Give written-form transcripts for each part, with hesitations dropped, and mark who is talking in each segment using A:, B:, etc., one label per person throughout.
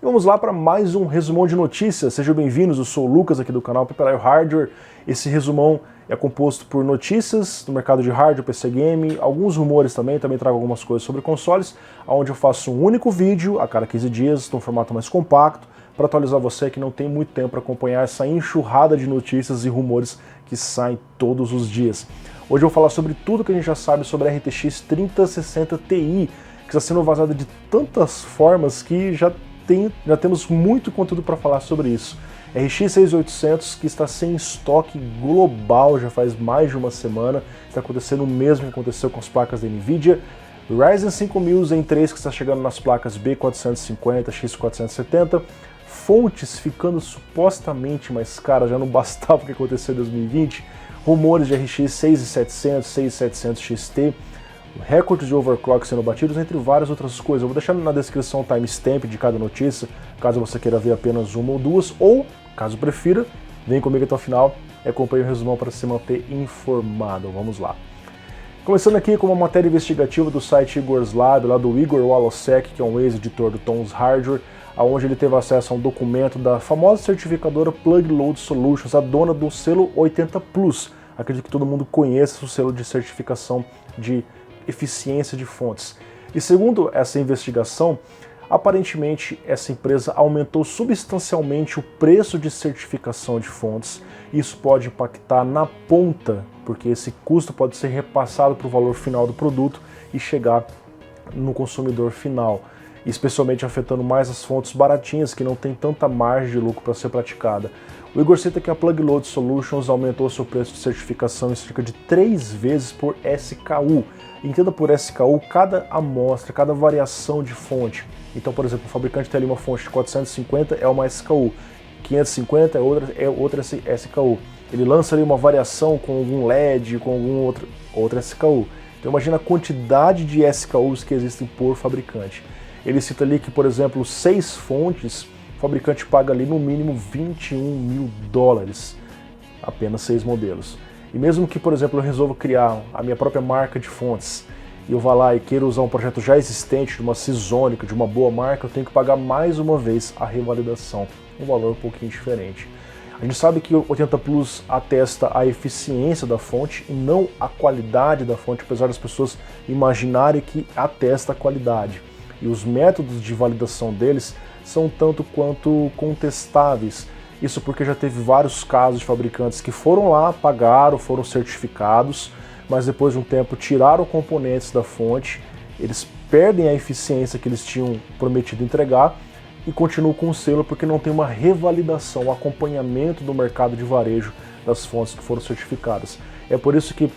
A: Vamos lá para mais um resumão de notícias. Sejam bem-vindos, eu sou o Lucas aqui do canal Paper Hardware. Esse resumão é composto por notícias do mercado de hardware, PC Game, alguns rumores também trago algumas coisas sobre consoles, onde eu faço um único vídeo a cada 15 dias, num formato mais compacto, para atualizar você que não tem muito tempo para acompanhar essa enxurrada de notícias e rumores que saem todos os dias. Hoje eu vou falar sobre tudo que a gente já sabe sobre a RTX 3060 Ti, que está sendo vazada de tantas formas que já temos muito conteúdo para falar sobre isso. RX 6800 que está sem estoque global já faz mais de uma semana, está acontecendo o mesmo que aconteceu com as placas da Nvidia. Ryzen 5000 Zen 3 que está chegando nas placas B450, X470, fontes ficando supostamente mais caras, já não bastava o que aconteceu em 2020, rumores de RX 6700, 6700 XT, recordes de overclock sendo batidos, entre várias outras coisas. Eu vou deixar na descrição o timestamp de cada notícia, caso você queira ver apenas uma ou duas, ou, caso prefira, vem comigo até o final e acompanhe o resumão para se manter informado. Vamos lá. Começando aqui com uma matéria investigativa do site Igor's Lab, lá do Igor Walosek, que é um ex-editor do Tom's Hardware, onde ele teve acesso a um documento da famosa certificadora Plug Load Solutions, a dona do selo 80 Plus. Acredito que todo mundo conheça o selo de certificação de eficiência de fontes. E segundo essa investigação, aparentemente essa empresa aumentou substancialmente o preço de certificação de fontes. Isso pode impactar na ponta, porque esse custo pode ser repassado para o valor final do produto e chegar no consumidor final, especialmente afetando mais as fontes baratinhas que não tem tanta margem de lucro para ser praticada. O Igor cita que a Plug Load Solutions aumentou seu preço de certificação em cerca de 3 vezes por SKU. Entenda por SKU cada amostra, cada variação de fonte. Então, por exemplo, o fabricante tem ali uma fonte de 450, é uma SKU, 550 é outra SKU. Ele lança ali uma variação com algum LED, com algum outra SKU. Então imagina a quantidade de SKUs que existem por fabricante. Ele cita ali que, por exemplo, 6 fontes, o fabricante paga ali no mínimo $21 mil, apenas 6 modelos. E mesmo que, por exemplo, eu resolva criar a minha própria marca de fontes e eu vá lá e queira usar um projeto já existente de uma Seasonic, de uma boa marca, eu tenho que pagar mais uma vez a revalidação, um valor um pouquinho diferente. A gente sabe que o 80 Plus atesta a eficiência da fonte e não a qualidade da fonte, apesar das pessoas imaginarem que atesta a qualidade. E os métodos de validação deles são tanto quanto contestáveis. Isso porque já teve vários casos de fabricantes que foram lá, pagaram, foram certificados, mas depois de um tempo tiraram componentes da fonte, eles perdem a eficiência que eles tinham prometido entregar e continuam com o selo porque não tem uma revalidação, um acompanhamento do mercado de varejo das fontes que foram certificadas. É por isso que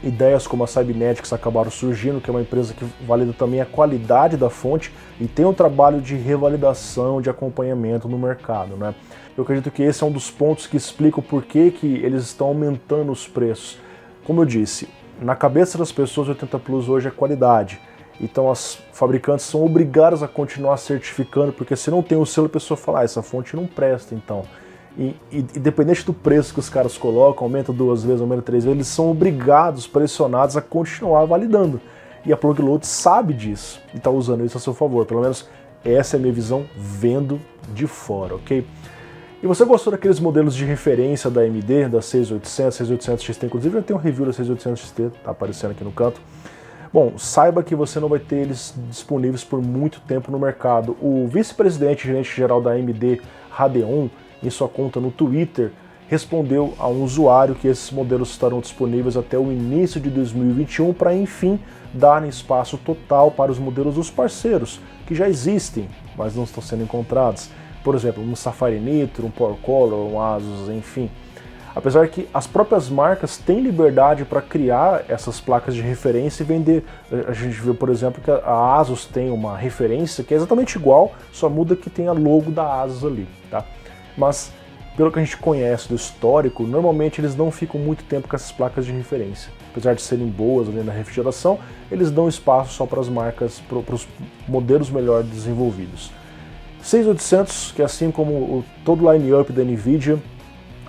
A: ideias como a Cybernetics acabaram surgindo, que é uma empresa que valida também a qualidade da fonte e tem um trabalho de revalidação, de acompanhamento no mercado, né? Eu acredito que esse é um dos pontos que explica o porquê que eles estão aumentando os preços. Como eu disse, na cabeça das pessoas, o 80 Plus hoje é qualidade. Então as fabricantes são obrigadas a continuar certificando, porque se não tem o selo, a pessoa fala, essa fonte não presta, então. E independente do preço que os caras colocam, aumenta 2 vezes, aumenta 3 vezes, eles são obrigados, pressionados a continuar validando. E a Plug Load sabe disso e está usando isso a seu favor. Pelo menos essa é a minha visão vendo de fora, ok? E você gostou daqueles modelos de referência da AMD, da 6800, 6800 XT, inclusive já tem um review da 6800 XT, tá aparecendo aqui no canto. Bom, saiba que você não vai ter eles disponíveis por muito tempo no mercado. O vice-presidente e gerente-geral da AMD, Radeon, em sua conta no Twitter, respondeu a um usuário que esses modelos estarão disponíveis até o início de 2021 para, enfim, darem espaço total para os modelos dos parceiros, que já existem, mas não estão sendo encontrados. Por exemplo, um Sapphire Nitro, um Power Color, um Asus, enfim. Apesar que as próprias marcas têm liberdade para criar essas placas de referência e vender. A gente viu, por exemplo, que a Asus tem uma referência que é exatamente igual, só muda que tem a logo da Asus ali, tá? Mas, pelo que a gente conhece do histórico, normalmente eles não ficam muito tempo com essas placas de referência. Apesar de serem boas ali na refrigeração, eles dão espaço só para as marcas, para os modelos melhor desenvolvidos. 6800, que assim como todo o line-up da Nvidia,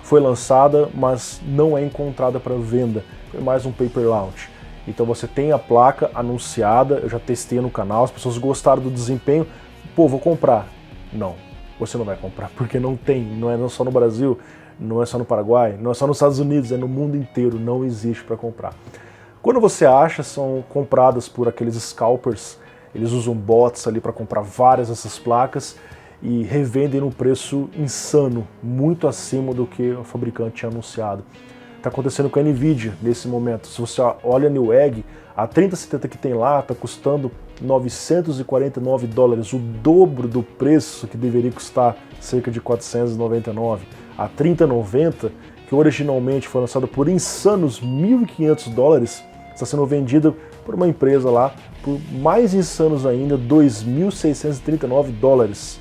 A: foi lançada, mas não é encontrada para venda. Foi mais um paper launch. Então você tem a placa anunciada, eu já testei no canal, as pessoas gostaram do desempenho, pô, vou comprar. Não, você não vai comprar, porque não tem, não é só no Brasil, não é só no Paraguai, não é só nos Estados Unidos, é no mundo inteiro, não existe para comprar. Quando você acha, são compradas por aqueles scalpers, eles usam bots ali para comprar várias dessas placas e revendem num preço insano, muito acima do que o fabricante tinha anunciado. Está acontecendo com a Nvidia nesse momento. Se você olha a Newegg, a 3070 que tem lá está custando $949, o dobro do preço que deveria custar cerca de $499. A 3090, que originalmente foi lançada por insanos $1.500, está sendo vendida por uma empresa lá por mais insanos ainda, $2.639.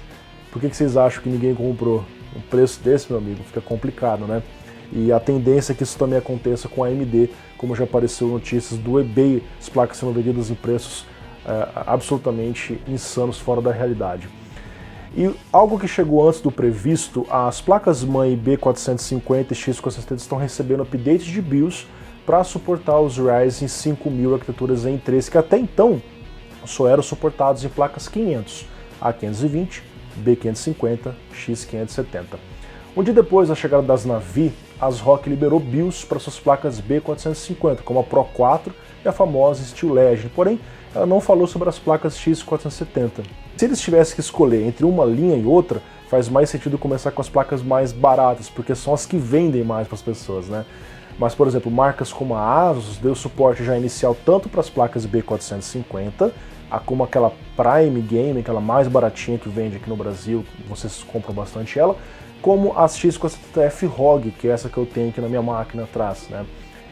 A: Por que vocês acham que ninguém comprou? Um preço desse, meu amigo, fica complicado, né? E a tendência é que isso também aconteça com a AMD, como já apareceu notícias do eBay, as placas sendo vendidas em preços absolutamente insanos, fora da realidade. E algo que chegou antes do previsto, as placas-mãe B450 e X470 estão recebendo updates de BIOS para suportar os Ryzen 5000 arquiteturas Zen 3, que até então só eram suportados em placas 500, A520, B550, X570. Um dia depois da chegada das Navi, a ASRock liberou BIOS para suas placas B450, como a Pro 4 e a famosa Steel Legend, porém ela não falou sobre as placas X470. Se eles tivessem que escolher entre uma linha e outra, faz mais sentido começar com as placas mais baratas, porque são as que vendem mais para as pessoas, né? Mas, por exemplo, marcas como a Asus deu suporte já inicial tanto para as placas B450, como aquela Prime Game, aquela mais baratinha que vende aqui no Brasil, vocês compram bastante ela, como as X470F ROG, que é essa que eu tenho aqui na minha máquina atrás, né?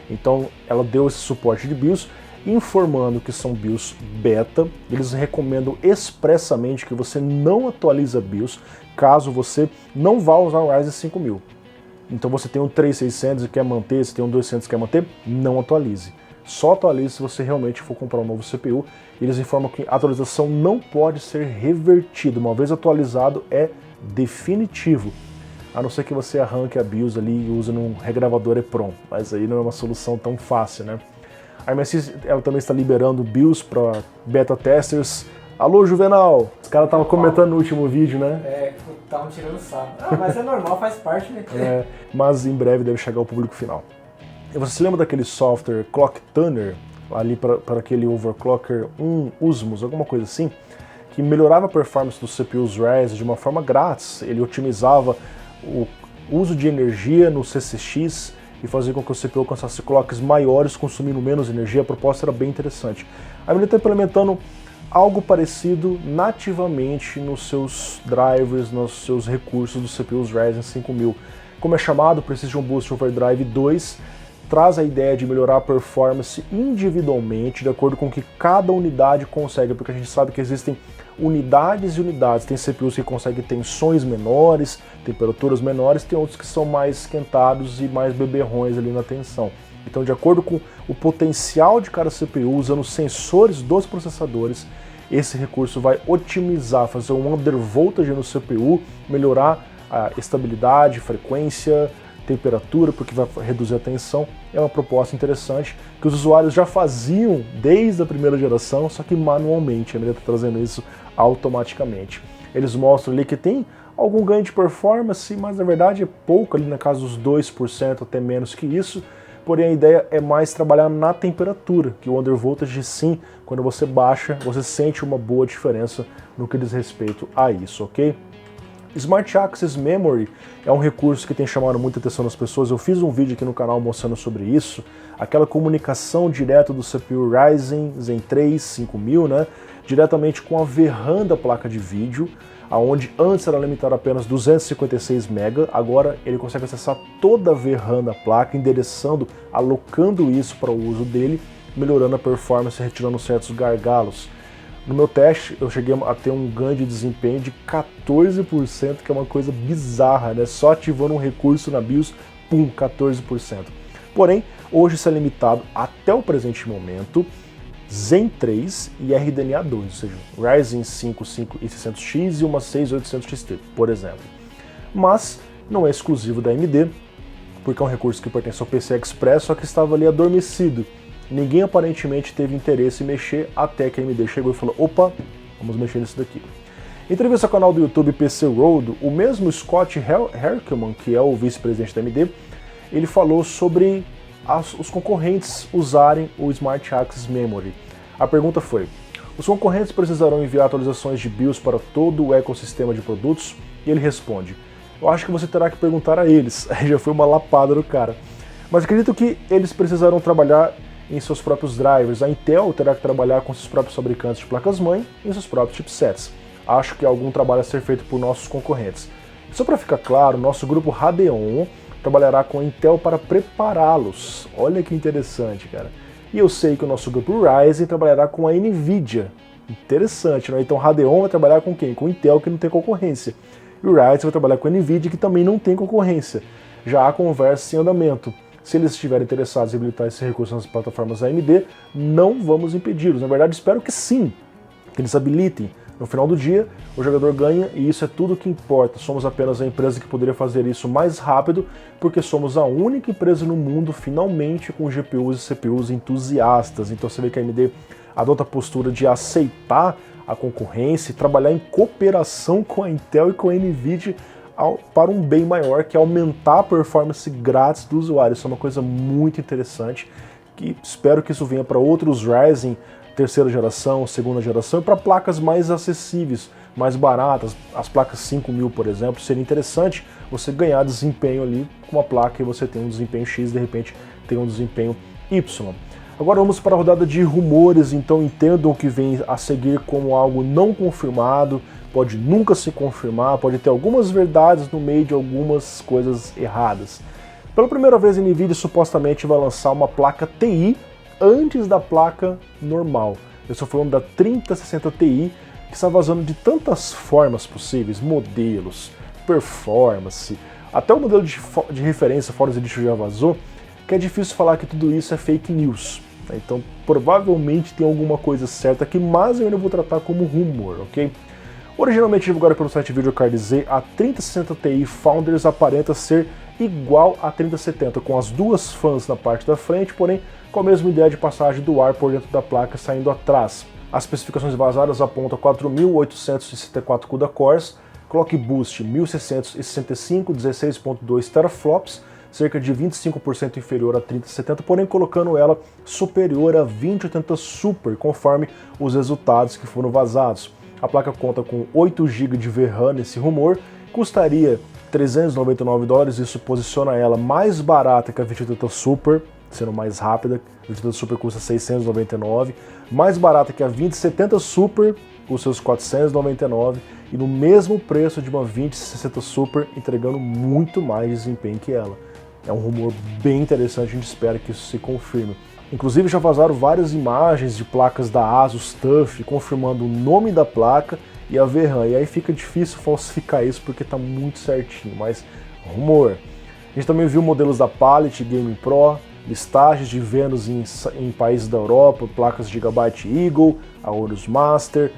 A: Então ela deu esse suporte de BIOS, informando que são BIOS beta. Eles recomendam expressamente que você não atualize a BIOS caso você não vá usar o Ryzen 5000. Então você tem um 3600 e quer manter, se tem um 200 e quer manter, não atualize. Só atualize se você realmente for comprar um novo CPU. Eles informam que a atualização não pode ser revertida. Uma vez atualizado, é definitivo. A não ser que você arranque a BIOS ali e use num regravador EEPROM. Mas aí não é uma solução tão fácil, né? A MSI ela também está liberando BIOS para beta testers. Alô, Juvenal! Os caras estavam comentando no último vídeo, né?
B: Estavam tirando sarro. Ah, mas é normal, faz parte, né?
A: Mas em breve deve chegar ao público final. E você se lembra daquele software Clock Tuner, ali para aquele overclocker 1 Usmus, alguma coisa assim, que melhorava a performance dos CPUs Ryzen de uma forma grátis. Ele otimizava o uso de energia no CCX e fazia com que o CPU alcançasse clocks maiores, consumindo menos energia. A proposta era bem interessante. A AMD está implementando algo parecido nativamente nos seus drivers, nos seus recursos dos CPUs Ryzen 5000. Como é chamado, Precision Boost Overdrive 2, traz a ideia de melhorar a performance individualmente, de acordo com o que cada unidade consegue, porque a gente sabe que existem unidades e unidades. Tem CPUs que conseguem tensões menores, temperaturas menores, tem outros que são mais esquentados e mais beberrões ali na tensão. Então, de acordo com o potencial de cada CPU, usando os sensores dos processadores, esse recurso vai otimizar, fazer um undervoltage no CPU, melhorar a estabilidade, frequência, temperatura, porque vai reduzir a tensão. É uma proposta interessante que os usuários já faziam desde a primeira geração, só que manualmente. A AMD está trazendo isso automaticamente. Eles mostram ali que tem algum ganho de performance, mas na verdade é pouco, ali na casa dos 2%, até menos que isso. Porém, a ideia é mais trabalhar na temperatura, que o undervoltage, sim, quando você baixa, você sente uma boa diferença no que diz respeito a isso, ok? Smart Access Memory é um recurso que tem chamado muita atenção das pessoas. Eu fiz um vídeo aqui no canal mostrando sobre isso, aquela comunicação direta do CPU Ryzen Zen 3 5000, né, diretamente com a VRAM da placa de vídeo, aonde antes era limitado a apenas 256 MB, agora ele consegue acessar toda a VRAM da placa, endereçando, alocando isso para o uso dele, melhorando a performance e retirando certos gargalos. No meu teste, eu cheguei a ter um ganho de desempenho de 14%, que é uma coisa bizarra, né? Só ativando um recurso na BIOS, pum, 14%. Porém, hoje isso é limitado até o presente momento, Zen 3 e RDNA 2, ou seja, Ryzen 5 5600X e uma 6800 XT, por exemplo. Mas não é exclusivo da AMD, porque é um recurso que pertence ao PCI Express, só que estava ali adormecido. Ninguém aparentemente teve interesse em mexer até que a AMD chegou e falou: opa, vamos mexer nisso daqui. Em entrevista ao canal do YouTube PC Road, o mesmo Scott Herkelman, que é o vice-presidente da AMD, ele falou sobre os concorrentes usarem o Smart Access Memory. A pergunta foi: os concorrentes precisarão enviar atualizações de BIOS para todo o ecossistema de produtos? E ele responde: eu acho que você terá que perguntar a eles. Aí já foi uma lapada do cara. Mas acredito que eles precisarão trabalhar em seus próprios drivers. A Intel terá que trabalhar com seus próprios fabricantes de placas-mãe e em seus próprios chipsets. Acho que algum trabalho a ser feito por nossos concorrentes. Só para ficar claro, nosso grupo Radeon trabalhará com a Intel para prepará-los. Olha que interessante, cara. E eu sei que o nosso grupo Ryzen trabalhará com a Nvidia. Interessante, né? Então Radeon vai trabalhar com quem? Com Intel, que não tem concorrência. E o Ryzen vai trabalhar com a Nvidia, que também não tem concorrência. Já há conversa em andamento. Se eles estiverem interessados em habilitar esse recurso nas plataformas AMD, não vamos impedi-los. Na verdade, espero que sim, que eles habilitem. No final do dia, o jogador ganha e isso é tudo que importa. Somos apenas a empresa que poderia fazer isso mais rápido, porque somos a única empresa no mundo, finalmente, com GPUs e CPUs entusiastas. Então você vê que a AMD adota a postura de aceitar a concorrência e trabalhar em cooperação com a Intel e com a Nvidia para um bem maior, que é aumentar a performance grátis do usuário. Isso é uma coisa muito interessante, que espero que isso venha para outros Ryzen terceira geração, segunda geração, e para placas mais acessíveis, mais baratas. As placas 5000, por exemplo, seria interessante você ganhar desempenho ali com uma placa e você tem um desempenho X, de repente tem um desempenho Y. Agora vamos para a rodada de rumores, então entendam o que vem a seguir como algo não confirmado, pode nunca se confirmar, pode ter algumas verdades no meio de algumas coisas erradas. Pela primeira vez a Nvidia supostamente vai lançar uma placa TI antes da placa normal. Eu estou falando da 3060 Ti, que está vazando de tantas formas possíveis, modelos, performance, até o modelo de referência Forest Edition já vazou, que é difícil falar que tudo isso é fake news. Então provavelmente tem alguma coisa certa aqui, mas eu ainda vou tratar como rumor, ok? Originalmente divulgado pelo site VideoCardZ, a 3060 Ti Founders aparenta ser igual à 3070, com as duas fãs na parte da frente, porém com a mesma ideia de passagem do ar por dentro da placa saindo atrás. As especificações vazadas apontam 4.864 CUDA cores, clock boost 1665, 16.2 teraflops, cerca de 25% inferior a 3070, porém colocando ela superior a 2080 Super, conforme os resultados que foram vazados. A placa conta com 8 GB de VRAM nesse rumor, custaria $399, isso posiciona ela mais barata que a 2080 Super, sendo mais rápida. A 2080 Super custa $699, mais barata que a 2070 Super, custa seus $499, e no mesmo preço de uma 2060 Super, entregando muito mais desempenho que ela. É um rumor bem interessante, a gente espera que isso se confirme. Inclusive já vazaram várias imagens de placas da Asus TUF, confirmando o nome da placa e a VRAM, e aí fica difícil falsificar isso porque está muito certinho, mas rumor. A gente também viu modelos da Palette Gaming Pro, listagens de vendas em países da Europa, placas Gigabyte Eagle, Aorus Master,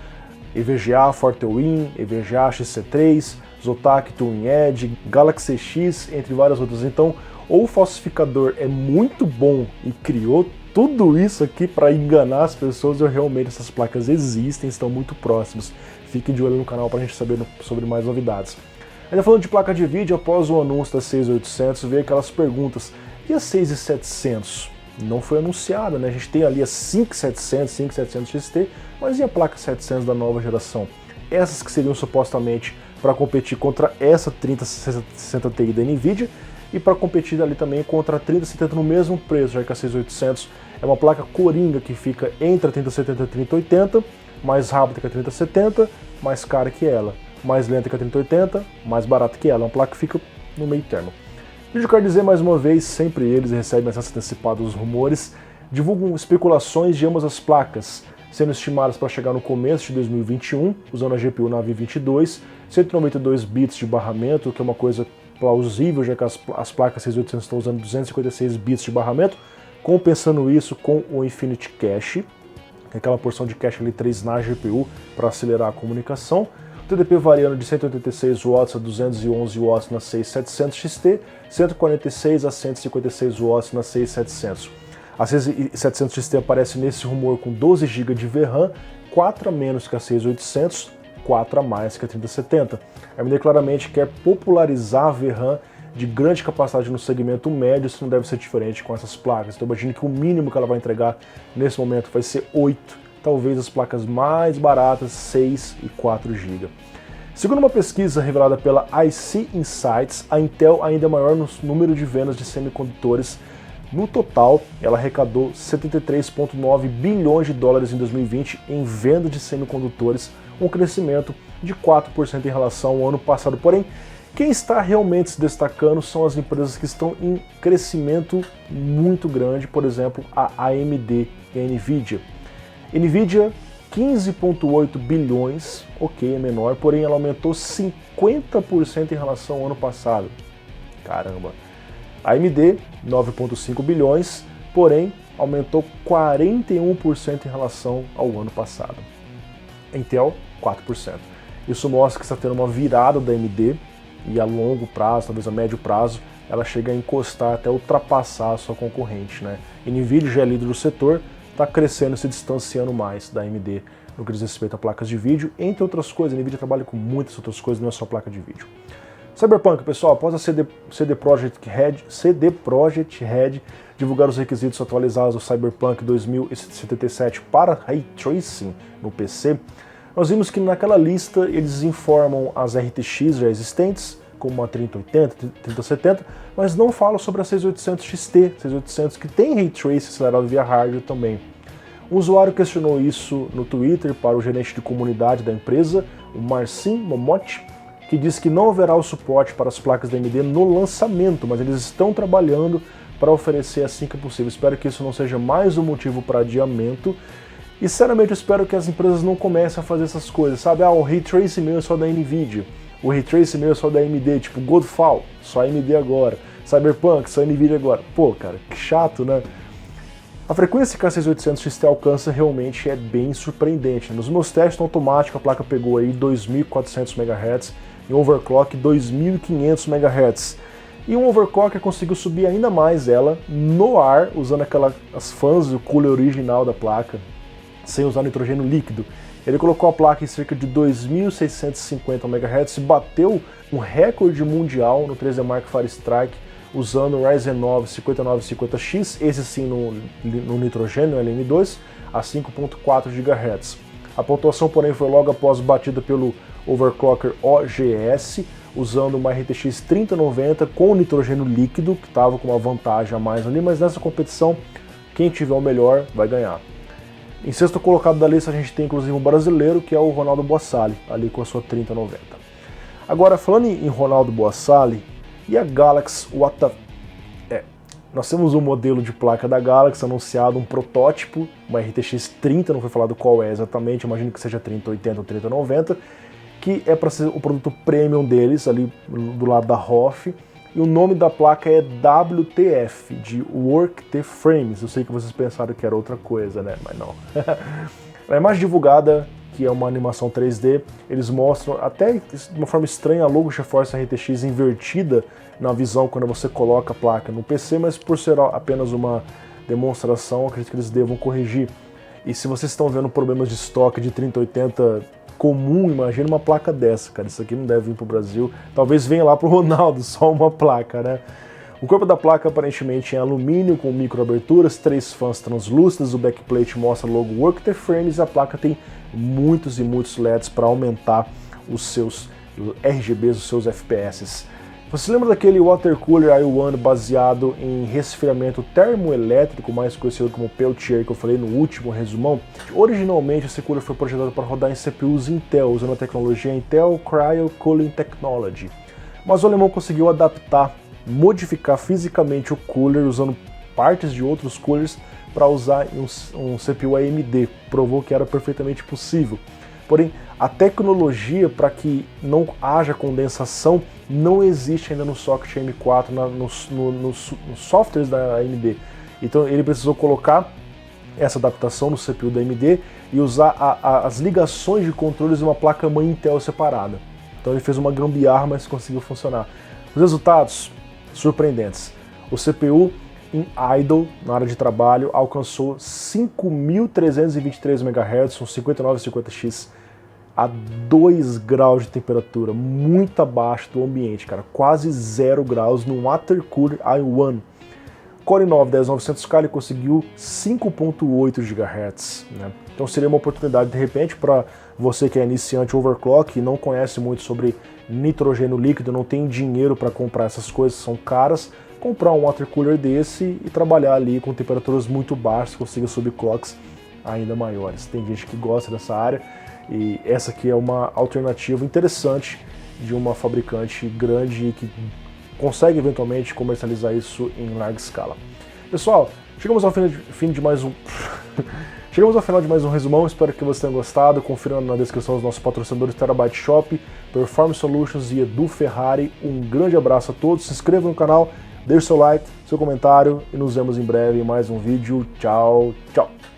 A: EVGA Fortewin, EVGA XC3, Zotac Twin Edge, Galaxy X, entre várias outras. Então, ou o falsificador é muito bom e criou tudo isso aqui para enganar as pessoas, ou realmente essas placas existem, estão muito próximas. Fiquem de olho no canal para a gente saber sobre mais novidades. Ainda falando de placa de vídeo, após o anúncio da 6800, veio aquelas perguntas: e a 6700? Não foi anunciada, né? A gente tem ali a 5700, 5700 XT, mas e a placa 700 da nova geração? Essas que seriam supostamente para competir contra essa 3060 Ti da Nvidia e para competir ali também contra a 3070 no mesmo preço, já que a 6800 é uma placa coringa que fica entre a 3070 e a 3080, mais rápida que a 3070, mais cara que ela, mais lenta que a 3080, mais barata que ela, uma placa que fica no meio termo. VideoCardZ, mais uma vez, sempre eles recebem acesso antecipado aos rumores, divulgam especulações de ambas as placas, sendo estimadas para chegar no começo de 2021, usando a GPU Navi 22, 192 bits de barramento, que é uma coisa plausível, já que as placas 6800 estão usando 256 bits de barramento, compensando isso com o Infinity Cache, que é aquela porção de cache ali 3 na GPU para acelerar a comunicação. O TDP variando de 186 watts a 211 watts na 6700 XT, 146 a 156 watts na 6700. A 6700 XT aparece nesse rumor com 12 GB de VRAM, 4 a menos que a 6800, 4 a mais que a 3070. A AMD claramente quer popularizar a VRAM de grande capacidade no segmento médio, isso não deve ser diferente com essas placas. Então imagine que o mínimo que ela vai entregar nesse momento vai ser 8, talvez as placas mais baratas 6 e 4 GB. Segundo uma pesquisa revelada pela IC Insights, a Intel ainda é maior no número de vendas de semicondutores. No total, ela arrecadou 73,9 bilhões de dólares em 2020 em venda de semicondutores, um crescimento de 4% em relação ao ano passado. Porém, quem está realmente se destacando são as empresas que estão em crescimento muito grande, por exemplo, a AMD e a Nvidia. Nvidia, 15,8 bilhões, ok, é menor, porém ela aumentou 50% em relação ao ano passado. Caramba! A AMD, 9,5 bilhões, porém aumentou 41% em relação ao ano passado. Intel, 4%. Isso mostra que está tendo uma virada da AMD, e a longo prazo, talvez a médio prazo, ela chega a encostar até ultrapassar a sua concorrente, né? Nvidia já é líder do setor, está crescendo, se distanciando mais da AMD no que diz respeito a placas de vídeo, entre outras coisas. A Nvidia trabalha com muitas outras coisas, não é só placa de vídeo. Cyberpunk, pessoal, após a CD Projekt Red divulgar os requisitos atualizados do Cyberpunk 2077 para Ray Tracing no PC, nós vimos que naquela lista eles informam as RTX já existentes, como a 3080, 3070, mas não falam sobre a 6800 XT, 6800 que tem Ray Tracing acelerado via hardware também. Um usuário questionou isso no Twitter para o gerente de comunidade da empresa, o Marcin Momotti, que disse que não haverá o suporte para as placas da AMD no lançamento, mas eles estão trabalhando para oferecer assim que possível. Espero que isso não seja mais um motivo para adiamento. E sinceramente eu espero que as empresas não comecem a fazer essas coisas, sabe? Ah, o Ray Tracing meu é só da Nvidia, o Ray Tracing meu é só da AMD, tipo Godfall, só AMD agora, Cyberpunk, só Nvidia agora. Pô, cara, que chato, né? A frequência que a 6800 XT alcança realmente é bem surpreendente. Nos meus testes automáticos a placa pegou aí 2.400 MHz, em overclock 2.500 MHz. E um overclocker conseguiu subir ainda mais ela no ar, usando as fãs do cooler original da placa, sem usar nitrogênio líquido. Ele colocou a placa em cerca de 2.650 MHz e bateu um recorde mundial no 3D Mark Fire Strike usando o Ryzen 9 5950X, esse sim no nitrogênio LM2, a 5.4 GHz. A pontuação, porém, foi logo após batida pelo overclocker OGS, usando uma RTX 3090 com nitrogênio líquido, que estava com uma vantagem a mais ali, mas nessa competição, quem tiver o melhor vai ganhar. Em sexto colocado da lista a gente tem inclusive um brasileiro, que é o Ronaldo Boissali, ali com a sua 3090. Agora, falando em Ronaldo Boissali, e a Galaxy nós temos um modelo de placa da Galaxy anunciado, um protótipo, uma RTX 30, não foi falado qual é exatamente, imagino que seja 3080 ou 3090, que é para ser o produto premium deles, ali do lado da ROF, e o nome da placa é WTF, de Work the Frames. Eu sei que vocês pensaram que era outra coisa, né? Mas não. Na imagem divulgada, que é uma animação 3D, eles mostram até de uma forma estranha a logo GeForce RTX invertida na visão quando você coloca a placa no PC, mas por ser apenas uma demonstração, acredito que eles devam corrigir. E se vocês estão vendo problemas de estoque de 3080 comum, imagina uma placa dessa, cara, isso aqui não deve vir pro Brasil, talvez venha lá pro Ronaldo, só uma placa, né? O corpo da placa aparentemente é em alumínio, com micro aberturas, 3 fãs translúcidas, o backplate mostra o logo Work the Frames, a placa tem muitos e muitos LEDs para aumentar os seus RGBs, os seus FPS. Você lembra daquele water cooler i1 baseado em resfriamento termoelétrico, mais conhecido como Peltier, que eu falei no último resumão? Originalmente esse cooler foi projetado para rodar em CPUs Intel, usando a tecnologia Intel Cryo Cooling Technology. Mas o alemão conseguiu adaptar, modificar fisicamente o cooler usando partes de outros coolers para usar em um CPU AMD. Provou que era perfeitamente possível. Porém, a tecnologia para que não haja condensação não existe ainda no socket M4, nos softwares da AMD. Então ele precisou colocar essa adaptação no CPU da AMD e usar as ligações de controles de uma placa-mãe Intel separada. Então ele fez uma gambiarra, mas conseguiu funcionar. Os resultados surpreendentes. O CPU em idle, na área de trabalho, alcançou 5.323 MHz, um 5950X, a 2 graus de temperatura, muito abaixo do ambiente, cara, quase 0 graus no Water Cooler i1. Core i9 10900K ele conseguiu 5.8 GHz, né? Então seria uma oportunidade de repente para você que é iniciante overclock e não conhece muito sobre nitrogênio líquido, não tem dinheiro para comprar essas coisas, são caras, comprar um water cooler desse e trabalhar ali com temperaturas muito baixas, consiga subclocks ainda maiores. Tem gente que gosta dessa área e essa aqui é uma alternativa interessante de uma fabricante grande e que consegue eventualmente comercializar isso em larga escala. Pessoal, chegamos ao fim de mais um chegamos ao final de mais um resumão, espero que vocês tenham gostado. Confira na descrição os nossos patrocinadores Terabyte Shop, Performance Solutions e Edu Ferrari. Um grande abraço a todos, se inscreva no canal, deixe seu like, seu comentário e nos vemos em breve em mais um vídeo. Tchau, tchau!